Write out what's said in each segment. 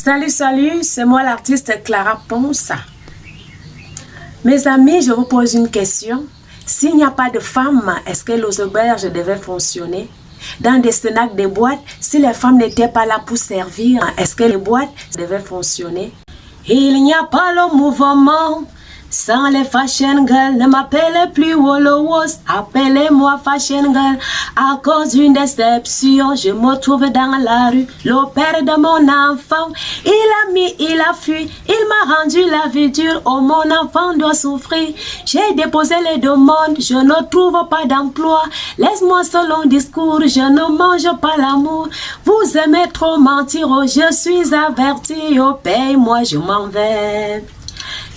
Salut, c'est moi l'artiste Clara Ponce. Mes amis, je vous pose une question. S'il n'y a pas de femmes, est-ce que les auberges devaient fonctionner? Dans des snacks, des boîtes, si les femmes n'étaient pas là pour servir, est-ce que les boîtes devaient fonctionner? Il n'y a pas le mouvement sans les fashion girls. Ne m'appelez plus Wolowos, appelez-moi fashion girl. À cause d'une déception, je me trouve dans la rue. Le père de mon enfant, il a fui. Il m'a rendu la vie dure. Oh, mon enfant doit souffrir. J'ai déposé les demandes, je ne trouve pas d'emploi. Laisse-moi selon discours, je ne mange pas l'amour. Vous aimez trop mentir, oh, je suis averti. Oh, paye-moi, je m'en vais.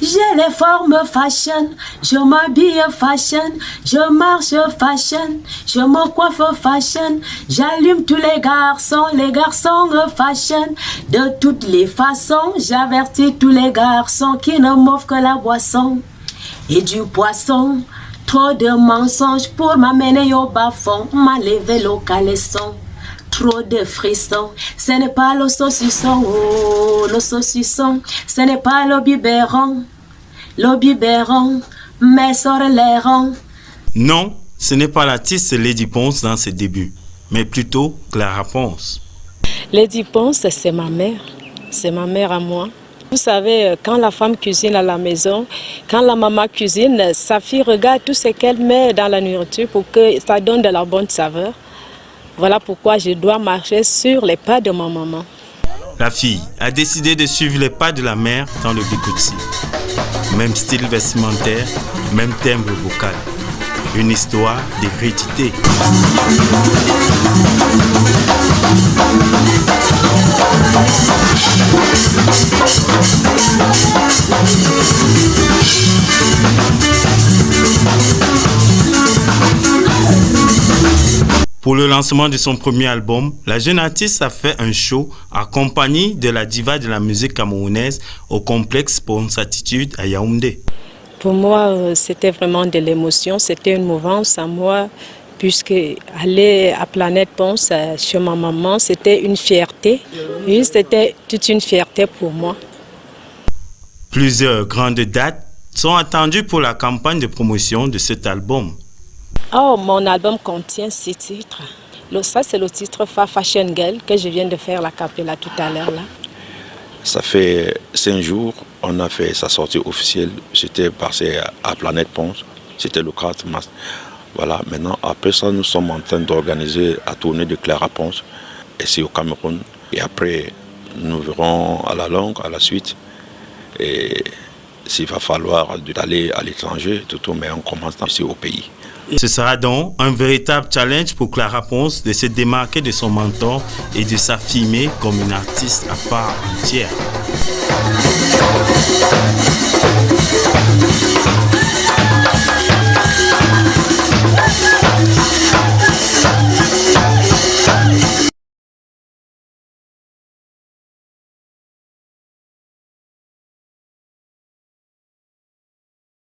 J'ai les formes fashion, je m'habille fashion, je marche fashion, je me coiffe fashion, j'allume tous les garçons fashion. De toutes les façons, j'avertis tous les garçons qui ne m'offrent que la boisson et du poisson. Trop de mensonges pour m'amener au bas-fond, m'a levé le caleçon. Trop de frissons, ce n'est pas le saucisson, oh, le saucisson, ce n'est pas le biberon, mais sort les ronds. Non, ce n'est pas l'artiste Lady Ponce dans ses débuts, mais plutôt Clara Ponce. Lady Ponce, c'est ma mère à moi. Vous savez, quand la femme cuisine à la maison, quand la maman cuisine, sa fille regarde tout ce qu'elle met dans la nourriture pour que ça donne de la bonne saveur. Voilà pourquoi je dois marcher sur les pas de ma maman. La fille a décidé de suivre les pas de la mère dans le Bikutsi. Même style vestimentaire, même timbre vocal. Une histoire d'hérédité. Pour le lancement de son premier album, la jeune artiste a fait un show accompagné de la diva de la musique camerounaise au complexe Ponce Attitude à Yaoundé. Pour moi, c'était vraiment de l'émotion, c'était une mouvance à moi, puisque aller à Planète Ponce chez ma maman, c'était une fierté. Oui, c'était toute une fierté pour moi. Plusieurs grandes dates sont attendues pour la campagne de promotion de cet album. Oh, mon album contient 6 titres. Ça, c'est le titre Fashion Girl que je viens de faire la cappella tout à l'heure. Ça fait 5 jours, on a fait sa sortie officielle. C'était passé à Planète Ponce. C'était le 4 mars. Voilà, maintenant, après ça, nous sommes en train d'organiser la tournée de Clara Ponce. Et c'est au Cameroun. Et après, nous verrons à la longue, à la suite. Et s'il va falloir aller à l'étranger, mais on commence ici au pays. Ce sera donc un véritable challenge pour Clara Ponce de se démarquer de son mentor et de s'affirmer comme une artiste à part entière.